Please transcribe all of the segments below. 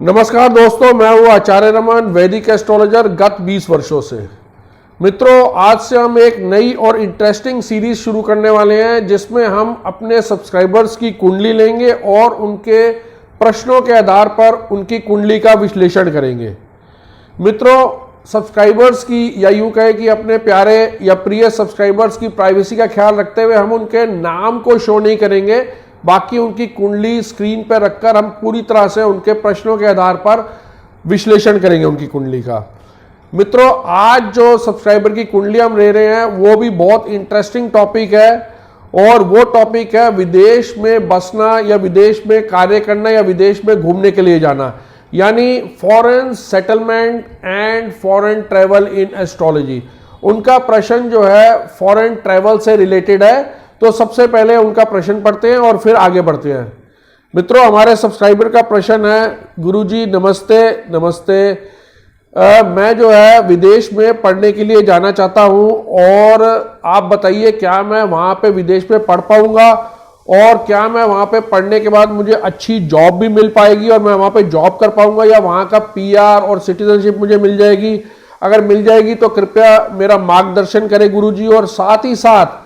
नमस्कार दोस्तों, मैं हूँ आचार्य रमन, वैदिक एस्ट्रोलॉजर गत 20 वर्षों से। मित्रों, आज से हम एक नई और इंटरेस्टिंग सीरीज शुरू करने वाले हैं जिसमें हम अपने सब्सक्राइबर्स की कुंडली लेंगे और उनके प्रश्नों के आधार पर उनकी कुंडली का विश्लेषण करेंगे। मित्रों, सब्सक्राइबर्स की या यूं कहे कि अपने प्यारे या प्रिय सब्सक्राइबर्स की प्राइवेसी का ख्याल रखते हुए हम उनके नाम को शो नहीं करेंगे। बाकी उनकी कुंडली स्क्रीन पर रखकर हम पूरी तरह से उनके प्रश्नों के आधार पर विश्लेषण करेंगे उनकी कुंडली का। मित्रों, आज जो सब्सक्राइबर की कुंडली हम ले रहे हैं वो भी बहुत इंटरेस्टिंग टॉपिक है और वो टॉपिक है विदेश में बसना या विदेश में कार्य करना या विदेश में घूमने के लिए जाना, यानी foreign settlement and foreign travel in astrology. उनका प्रश्न जो है फॉरेन ट्रैवल से रिलेटेड है, तो सबसे पहले उनका प्रश्न पढ़ते हैं और फिर आगे बढ़ते हैं। मित्रों, हमारे सब्सक्राइबर का प्रश्न है, गुरुजी नमस्ते नमस्ते। मैं जो है विदेश में पढ़ने के लिए जाना चाहता हूं और आप बताइए क्या मैं वहां पे विदेश में पढ़ पाऊंगा और क्या मैं वहां पे पढ़ने के बाद मुझे अच्छी जॉब भी मिल पाएगी और मैं वहां पे जॉब कर पाऊंगा या वहां का पीआर और सिटीजनशिप मुझे मिल जाएगी। अगर मिल जाएगी तो कृपया मेरा मार्गदर्शन करें गुरुजी, और साथ ही साथ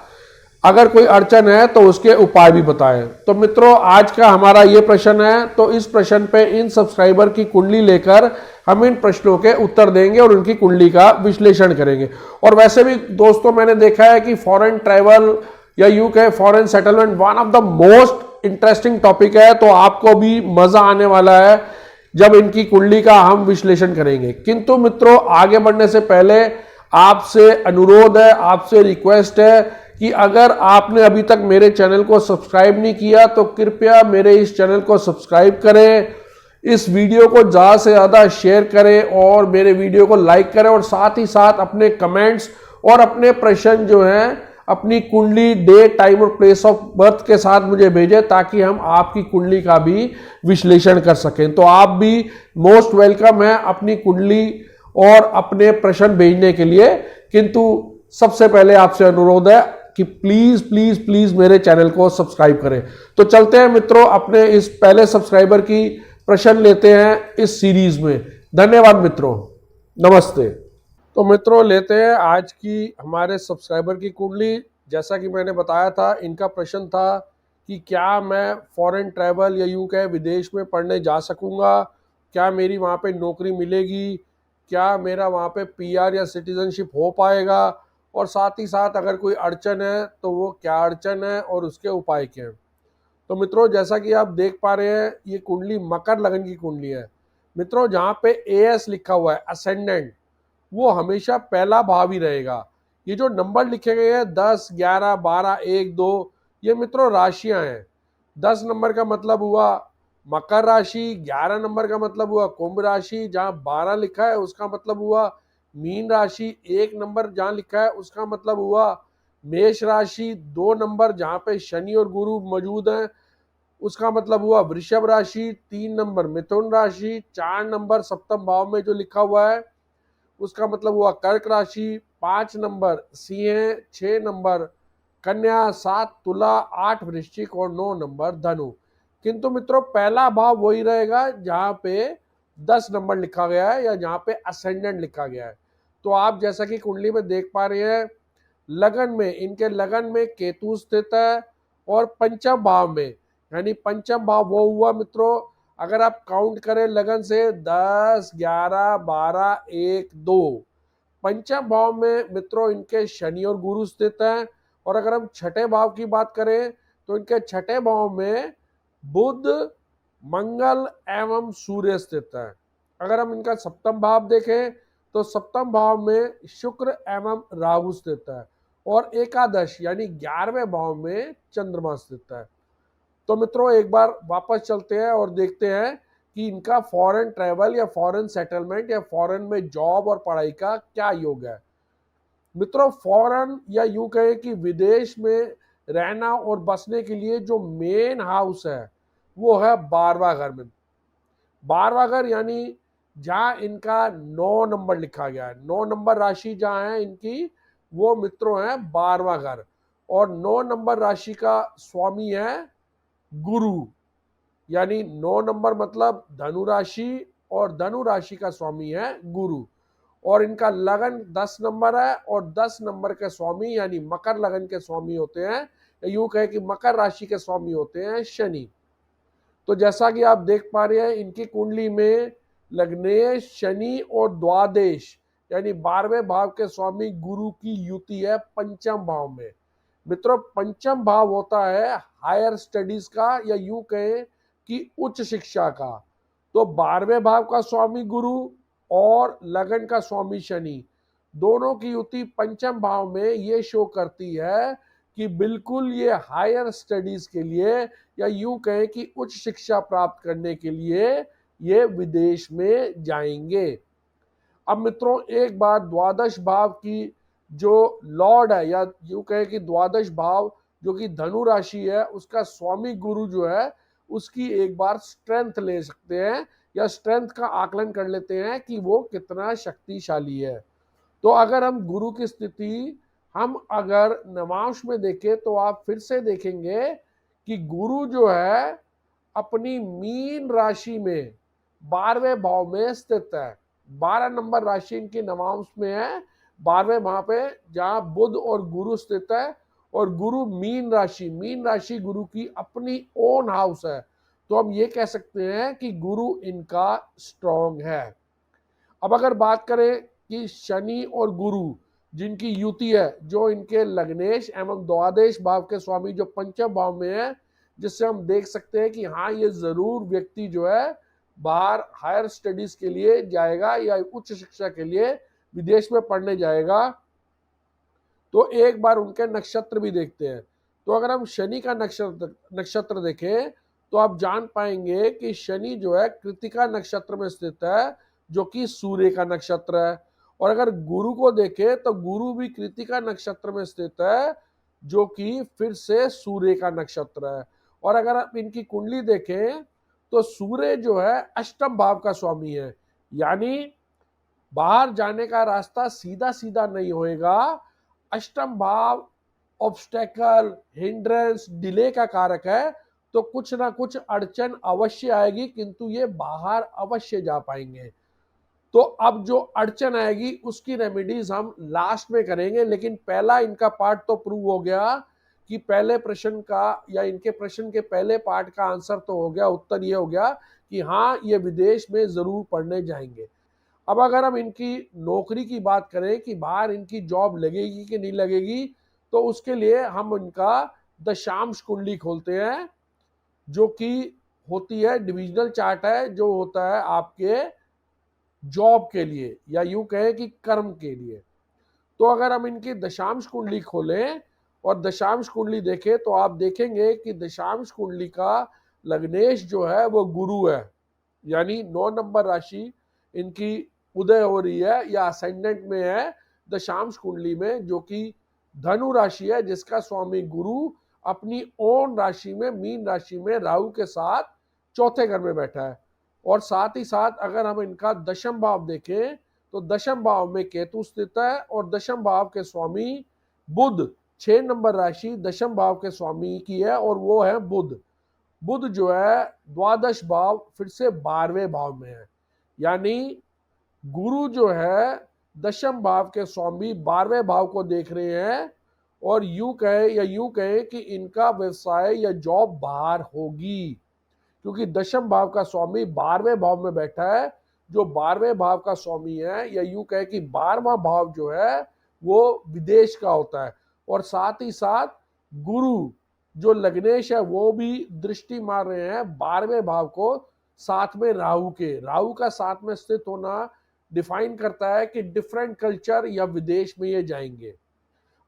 अगर कोई अड़चन है तो उसके उपाय भी बताएं। तो मित्रों, आज का हमारा ये प्रश्न है, तो इस प्रश्न पे इन सब्सक्राइबर की कुंडली लेकर हम इन प्रश्नों के उत्तर देंगे और उनकी कुंडली का विश्लेषण करेंगे। और वैसे भी दोस्तों, मैंने देखा है कि फॉरेन ट्रैवल या यूं कहे foreign settlement one of the most interesting topic है, तो आपको भी मजा आने वाला है जब इनकी कुंडली का हम विश्लेषण करेंगे। किंतु मित्रों, आगे बढ़ने से पहले आपसे अनुरोध है, आपसे रिक्वेस्ट है कि अगर आपने अभी तक मेरे चैनल को सब्सक्राइब नहीं किया तो कृपया मेरे इस चैनल को सब्सक्राइब करें, इस वीडियो को ज़्यादा से ज़्यादा शेयर करें और मेरे वीडियो को लाइक करें और साथ ही साथ अपने कमेंट्स और अपने प्रश्न जो हैं अपनी कुंडली, डे, टाइम और प्लेस ऑफ बर्थ के साथ मुझे भेजें ताकि हम आपकी कुंडली का भी विश्लेषण कर सकें। तो आप भी मोस्ट वेलकम है अपनी कुंडली और अपने प्रश्न भेजने के लिए। किंतु सबसे पहले आपसे अनुरोध है कि प्लीज प्लीज प्लीज मेरे चैनल को सब्सक्राइब करें। तो चलते हैं मित्रों, अपने इस पहले सब्सक्राइबर की प्रश्न लेते हैं इस सीरीज में। धन्यवाद मित्रों, नमस्ते। तो मित्रों, लेते हैं आज की हमारे सब्सक्राइबर की कुंडली। जैसा कि मैंने बताया था, इनका प्रश्न था कि क्या मैं फॉरेन ट्रैवल या यूं कहे विदेश में पढ़ने जा सकूंगा, क्या मेरी वहाँ पे नौकरी मिलेगी, क्या मेरा वहाँ पे पीआर या सिटीजनशिप हो पाएगा, और साथ ही साथ अगर कोई अड़चन है तो वो क्या अड़चन है और उसके उपाय क्या हैं। तो मित्रों, जैसा कि आप देख पा रहे हैं, ये कुंडली मकर लगन की कुंडली है। मित्रों, जहाँ पे एएस लिखा हुआ है असेंडेंट, वो हमेशा पहला भाव ही रहेगा। ये जो नंबर लिखे गए हैं 10, 11, 12, 1, 2, ये मित्रों राशियां हैं। 10 नंबर का मतलब हुआ मकर राशि, 11 नंबर का मतलब हुआ कुंभ राशि, जहाँ 12 लिखा है उसका मतलब हुआ मीन राशि, 1 नंबर जहाँ लिखा है उसका मतलब हुआ मेष राशि, 2 नंबर जहाँ पे शनि और गुरु मौजूद हैं उसका मतलब हुआ वृषभ राशि, 3 नंबर मिथुन राशि, 4 नंबर सप्तम भाव में जो लिखा हुआ है उसका मतलब हुआ कर्क राशि, 5 नंबर सिंह, 6 नंबर कन्या, 7 तुला, 8 वृश्चिक और 9 नंबर धनु। किंतु मित्रों, पहला भाव वही रहेगा जहां पे 10 नंबर लिखा गया है या जहां पे असेंडेंट लिखा गया है। तो आप जैसा कि कुंडली में देख पा रहे हैं, लगन में, इनके लगन में केतु स्थित है और पंचम भाव में, यानी पंचम भाव वो हुआ मित्रों, अगर आप काउंट करें लगन से 10, 11, 12, 1, 2, पंचम भाव में मित्रों इनके शनि और गुरु स्थित हैं। और अगर हम छठे भाव की बात करें तो इनके छठे भाव में बुध, मंगल एवं सूर्य स्थित है। अगर हम इनका सप्तम भाव देखें तो सप्तम भाव में शुक्र एवं राहु स्थित है और एकादश यानी 11वें भाव में चंद्रमा स्थित है। तो मित्रों, एक बार वापस चलते हैं और देखते हैं कि इनका फॉरेन ट्रैवल या फॉरेन सेटलमेंट या फॉरेन में जॉब और पढ़ाई का क्या योग है। मित्रों, फॉरेन या यूं कहें कि विदेश में रहना और बसने के लिए जो मेन हाउस है वो है 12वां घर में। 12वां घर यानी जहां इनका 9 नंबर लिखा गया है, 9 नंबर राशि जहां है इनकी, वो मित्रों है 12वां घर। और 9 नंबर राशि का स्वामी है गुरु। यानी 9 नंबर मतलब धनु राशि, और धनु राशि का स्वामी है गुरु, और इनका लगन 10 नंबर है, और 10 नंबर के स्वामी यानी मकर लगन के स्वामी होते हैं, यूं कहे कि मकर राशि के स्वामी होते हैं शनि। तो जैसा कि आप देख पा रहे हैं इनकी कुंडली में लग्नेश, शनि और द्वादश यानी 12वें भाव के स्वामी गुरु की युति है पंचम भाव में। मित्रों, पंचम भाव होता है हायर स्टडीज का, या यूं कहें कि उच्च शिक्षा का। तो 12वें भाव का स्वामी गुरु और लगन का स्वामी शनि, दोनों की युति पंचम भाव में ये शो करती है कि बिल्कुल ये हायर स्टडीज के लिए, या यूं कहें कि उच्च शिक्षा प्राप्त करने के लिए ये विदेश में जाएंगे। अब मित्रों, एक बार द्वादश भाव की जो लॉर्ड है, या यूं कहें कि द्वादश भाव जो कि धनु राशि है, उसका स्वामी गुरु जो है, उसकी एक बार स्ट्रेंथ ले सकते हैं, या स्ट्रेंथ का आकलन कर लेते हैं कि वो कितना शक्तिशाली है। तो अगर हम गुरु की स्थिति हम अगर नवांश में देखें तो आप फिर से देखेंगे कि गुरु जो है अपनी मीन राशि में 12वें भाव में स्थित है। 12 नंबर राशि इनकी नवांश में है, 12वें भाव पे जहां बुध और गुरु स्थित है, और गुरु मीन राशि गुरु की अपनी ओन हाउस है। तो हम ये कह सकते हैं कि गुरु इनका स्ट्रॉन्ग है। अब अगर बात करें कि शनि और गुरु जिनकी युति है, जो इनके लग्नेश एवं द्वादश भाव के स्वामी जो पंचम भाव में है, जिससे हम देख सकते हैं कि हाँ, ये जरूर व्यक्ति जो है बाहर हायर स्टडीज के लिए जाएगा या उच्च शिक्षा के लिए विदेश में पढ़ने जाएगा। तो एक बार उनके नक्षत्र भी देखते हैं। तो अगर हम शनि का नक्षत्र देखें तो आप जान पाएंगे कि शनि जो है कृतिका नक्षत्र में स्थित है, जो कि सूर्य का नक्षत्र है। और अगर गुरु को देखें तो गुरु भी कृतिका नक्षत्र में स्थित है, जो कि फिर से सूर्य का नक्षत्र है। और अगर आप इनकी कुंडली देखें तो सूर्य जो है अष्टम भाव का स्वामी है, यानी बाहर जाने का रास्ता सीधा सीधा नहीं होएगा। अष्टम भाव ऑब्स्टेकल, हिंड्रेंस, डिले का कारक है, तो कुछ ना कुछ अड़चन अवश्य आएगी, किंतु ये बाहर अवश्य जा पाएंगे। तो अब जो अड़चन आएगी उसकी रेमेडीज हम लास्ट में करेंगे, लेकिन पहला इनका पार्ट तो प्रूव हो गया कि पहले प्रश्न का या इनके प्रश्न के पहले पार्ट का आंसर तो हो गया, उत्तर ये हो गया कि हाँ, ये विदेश में जरूर पढ़ने जाएंगे। अब अगर हम इनकी नौकरी की बात करें कि बाहर इनकी जॉब लगेगी कि नहीं लगेगी, तो उसके लिए हम इनका दशांश कुंडली खोलते हैं, जो कि होती है डिविजनल चार्ट है, जो होता है आपके जॉब के लिए या यूं कहें कि कर्म के लिए। तो अगर हम इनकी दशांश कुंडली खोलें और दशांश कुंडली देखें तो आप देखेंगे कि दशांश कुंडली का लग्नेश जो है वो गुरु है, यानी 9 नंबर राशि इनकी उदय हो रही है या असेंडेंट में है दशांश कुंडली में, जो कि धनु राशि है, जिसका स्वामी गुरु अपनी ओन राशि में मीन राशि में राहु के साथ चौथे घर में बैठा है। और साथ ही साथ अगर हम इनका दशम भाव देखें तो दशम भाव में केतु स्थित है, और दशम भाव के स्वामी बुध, 6 नंबर राशि दशम भाव के स्वामी की है, और वो है बुध। बुध जो है द्वादश भाव फिर से 12वें भाव में है, यानी गुरु जो है दशम भाव के स्वामी 12वें भाव को देख रहे हैं, और यूं कहे कि इनका व्यवसाय या जॉब बाहर होगी, क्योंकि दशम भाव का स्वामी 12वें भाव में बैठा है। जो 12वें भाव का स्वामी है, या यूं कहे कि 12वां भाव जो है वो विदेश का होता है। और साथ ही साथ गुरु जो लग्नेश है वो भी दृष्टि मार रहे हैं 12वें भाव को, साथ में राहु का साथ में स्थित होना डिफाइन करता है कि डिफरेंट कल्चर या विदेश में ये जाएंगे।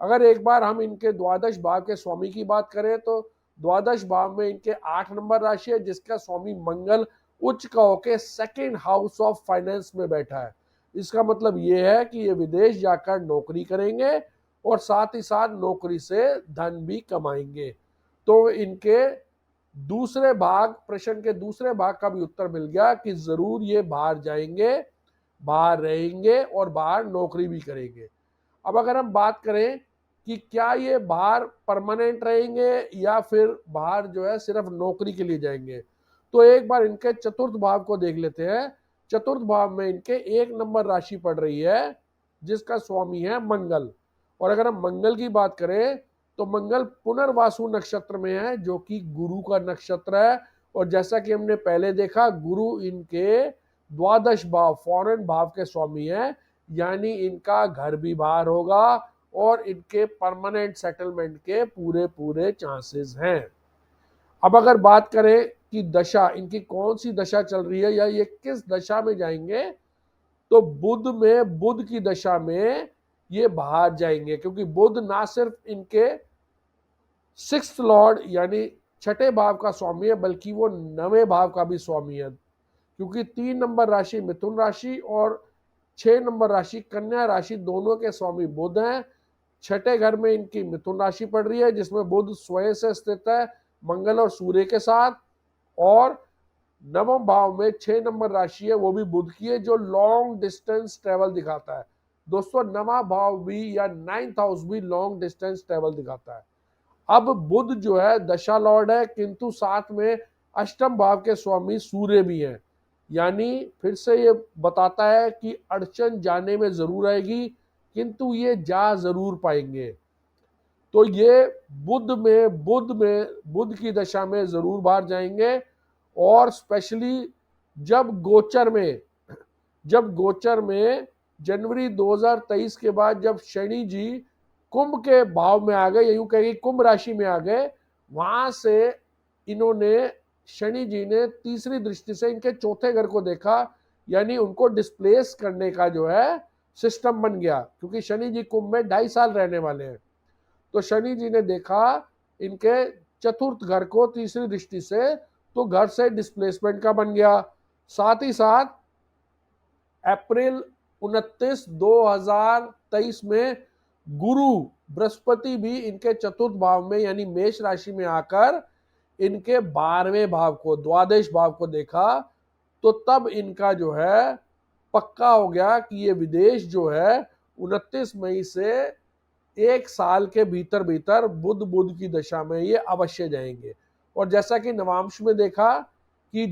अगर एक बार हम इनके द्वादश भाव के स्वामी की बात करें तो द्वादश भाव में इनके 8 नंबर राशि है, जिसका स्वामी मंगल उच्च का होके सेकेंड हाउस ऑफ फाइनेंस में बैठा है। इसका मतलब ये है कि ये विदेश जाकर नौकरी करेंगे और साथ ही साथ नौकरी से धन भी कमाएंगे। तो इनके दूसरे भाग, प्रश्न के दूसरे भाग का भी उत्तर मिल गया कि जरूर ये बाहर जाएंगे, बाहर रहेंगे और बाहर नौकरी भी करेंगे। अब अगर हम बात करें कि क्या ये बाहर परमानेंट रहेंगे या फिर बाहर जो है सिर्फ नौकरी के लिए जाएंगे, तो एक बार इनके चतुर्थ भाव को देख लेते हैं। चतुर्थ भाव में इनके 1 नंबर राशि पड़ रही है जिसका स्वामी है मंगल। और अगर हम मंगल की बात करें तो मंगल पुनर्वासु नक्षत्र में है जो कि गुरु का नक्षत्र है। और जैसा कि हमने पहले देखा गुरु इनके द्वादश भाव फॉरेन भाव के स्वामी है, यानी इनका घर भी बाहर होगा और इनके परमानेंट सेटलमेंट के पूरे पूरे चांसेस हैं। अब अगर बात करें कि दशा इनकी कौन सी दशा चल रही है या ये किस दशा में जाएंगे, तो बुध की दशा में ये बाहर जाएंगे, क्योंकि बुध ना सिर्फ इनके 6th लॉर्ड यानी 6ठे भाव का स्वामी है बल्कि वो 9वें भाव का भी स्वामी है, क्योंकि 3 नंबर राशि मिथुन राशि और 6 नंबर राशि कन्या राशि दोनों के स्वामी बुध हैं। 6ठे घर में इनकी मिथुन राशि पड़ रही है जिसमें बुध स्वयं से स्थित है मंगल और सूर्य के साथ, और 9वें भाव में 6 नंबर राशि है वो भी बुध की है जो लॉन्ग डिस्टेंस ट्रेवल दिखाता है। दोस्तों 9वां भाव भी या 9th हाउस भी लॉन्ग डिस्टेंस ट्रेवल दिखाता है। अब बुध जो है दशा लॉर्ड है किंतु साथ में अष्टम भाव के स्वामी सूर्य भी हैं, यानी फिर से ये बताता है कि अड़चन जाने में जरूर आएगी किंतु ये जा जरूर पाएंगे। तो ये बुध की दशा में जरूर बाहर जाएंगे। और स्पेशली जब गोचर में जनवरी 2023 के बाद जब शनि जी कुंभ के भाव में आ गए, यूं कहेंगे कुंभ राशि में आ गए, वहां से इन्होंने शनि जी ने तीसरी दृष्टि से इनके चौथे घर को देखा, यानी उनको डिस्प्लेस करने का जो है सिस्टम बन गया, क्योंकि शनि जी कुंभ में 2.5 साल रहने वाले हैं। तो शनि जी ने देखा इनके चतुर्थ घर को तीसरी दृष्टि से, तो घर से डिस्प्लेसमेंट का बन गया। साथ ही साथ अप्रैल 29 2023 में गुरु बृहस्पति भी इनके चतुर्थ भाव में यानी मेष राशि में आकर इनके 12वें भाव को द्वादश भाव को देखा, तो तब इनका जो है पक्का हो गया कि ये विदेश जो है 29 मई से 1 साल के भीतर भीतर बुध की दशा में ये अवश्य जाएंगे। और जैसा कि नवांश में देखा कि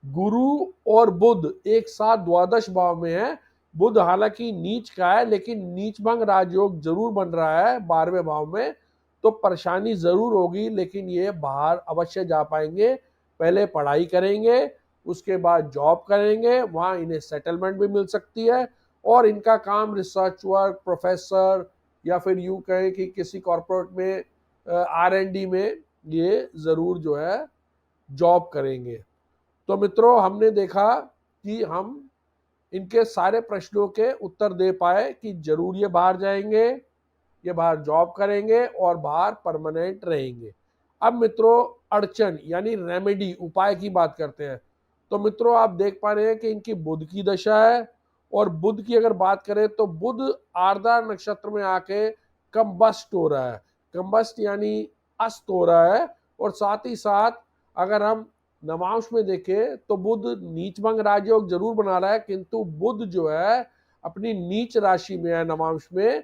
गुरु और बुध एक साथ द्वादश भाव में है, बुध हालांकि नीच का है लेकिन नीच भंग राजयोग जरूर बन रहा है 12वें भाव में, तो परेशानी जरूर होगी लेकिन ये बाहर अवश्य जा पाएंगे। पहले पढ़ाई करेंगे, उसके बाद जॉब करेंगे, वहां इन्हें सेटलमेंट भी मिल सकती है और इनका काम रिसर्च वर्क, प्रोफेसर या फिर यूं कहें कि किसी कॉर्पोरेट में R&D में ये जरूर जो है जॉब करेंगे। तो मित्रों हमने देखा कि हम इनके सारे प्रश्नों के उत्तर दे पाए कि जरूर ये बाहर जाएंगे, ये बाहर जॉब करेंगे और बाहर परमानेंट रहेंगे। अब मित्रों अड़चन यानी रेमेडी उपाय की बात करते हैं। तो मित्रों आप देख पा रहे हैं कि इनकी बुध की दशा है, और बुध की अगर बात करें तो बुध आर्द्रा नक्षत्र में आके कंबस्ट हो रहा है, कंबस्ट यानी अस्त हो रहा है। और साथ ही साथ अगर हम नवांश में देखें तो बुध नीच भंग राजयोग जरूर बना रहा है, किंतु बुध जो है अपनी नीच राशि में है नवांश में,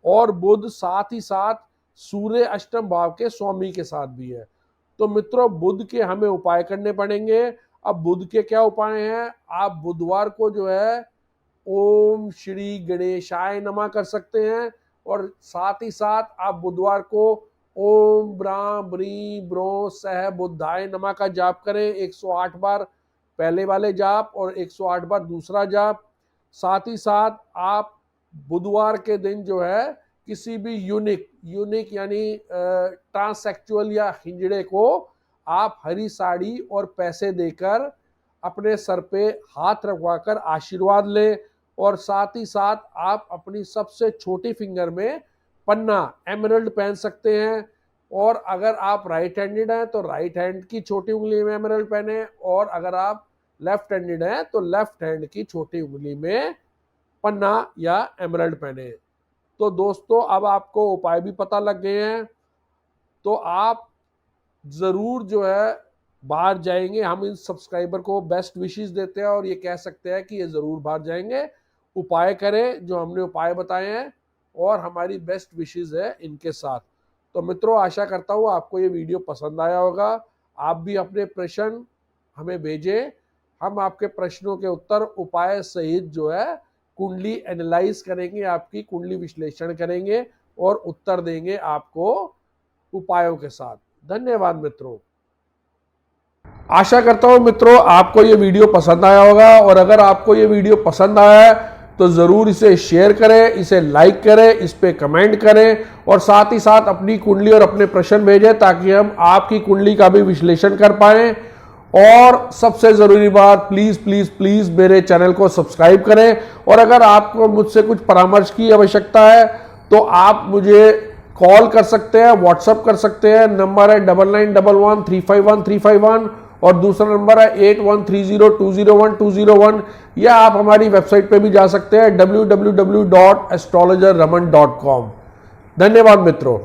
और बुध साथ ही साथ सूर्य अष्टम भाव के स्वामी के साथ भी है। तो मित्रों बुध के हमें उपाय करने पड़ेंगे। अब बुध के क्या उपाय हैं? आप बुधवार को जो है ओम श्री गणेशाय नमः कर सकते हैं, और साथ ही साथ आप बुधवार को ओम ब्रां ब्री ब्रो सह बुद्धाय नमः का जाप करें 108 बार पहले वाले जाप और 108 बार दूसरा जाप। साथ ही साथ आप बुधवार के दिन जो है किसी भी यूनिक यानी ट्रांससेक्सुअल या हिंजड़े को आप हरी साड़ी और पैसे देकर अपने सर पे हाथ रखवाकर आशीर्वाद लें। और साथ ही साथ आप अपनी सबसे छोटी फिंगर में पन्ना एमरल्ड पहन सकते हैं, और अगर आप राइट हैंडेड हैं तो राइट हैंड की छोटी उंगली में एमरल्ड पहने, और अगर आप लेफ्ट हैंडेड हैं तो लेफ्ट हैंड की छोटी उंगली में पन्ना या एमरल्ड पहने। तो दोस्तों अब आपको उपाय भी पता लग गए हैं, तो आप जरूर जो है बाहर जाएंगे। हम इन सब्सक्राइबर को बेस्ट विशेस देते हैं और ये कह सकते हैं कि ये जरूर बाहर जाएंगे। उपाय करें जो हमने उपाय बताए हैं, और हमारी बेस्ट विशेस है इनके साथ। तो मित्रों आशा करता हूँ आपको ये वीडियो पसंद आया होगा। आप भी अपने प्रश्न हमें भेजें। हम आपके प्रश्नों के उत्तर उपाय सहित जो है कुंडली एनालाइज करेंगे, आपकी कुंडली विश्लेषण करेंगे और उत्तर देंगे आपको उपायों के साथ। धन्यवाद मित्रों। आशा करता हूं मित्रों आपको ये वीडियो पसंद आया होगा, और अगर आपको ये वीडियो पसंद आया है तो जरूर इसे शेयर करें, इसे लाइक करें, इस पे कमेंट करें और साथ ही साथ अपनी कुंडली और अपने प्रश्न भेजें ताकि हम आपकी कुंडली का भी विश्लेषण कर पाएं। और सबसे जरूरी बात, प्लीज प्लीज प्लीज मेरे चैनल को सब्सक्राइब करें। और अगर आपको मुझसे कुछ परामर्श की आवश्यकता है तो आप मुझे कॉल कर सकते हैं, व्हाट्सएप कर सकते हैं। नंबर है 9911351351 और दूसरा नंबर है 8130201201, या आप हमारी वेबसाइट पे भी जा सकते हैं www.astrologerraman.com। धन्यवाद मित्रों।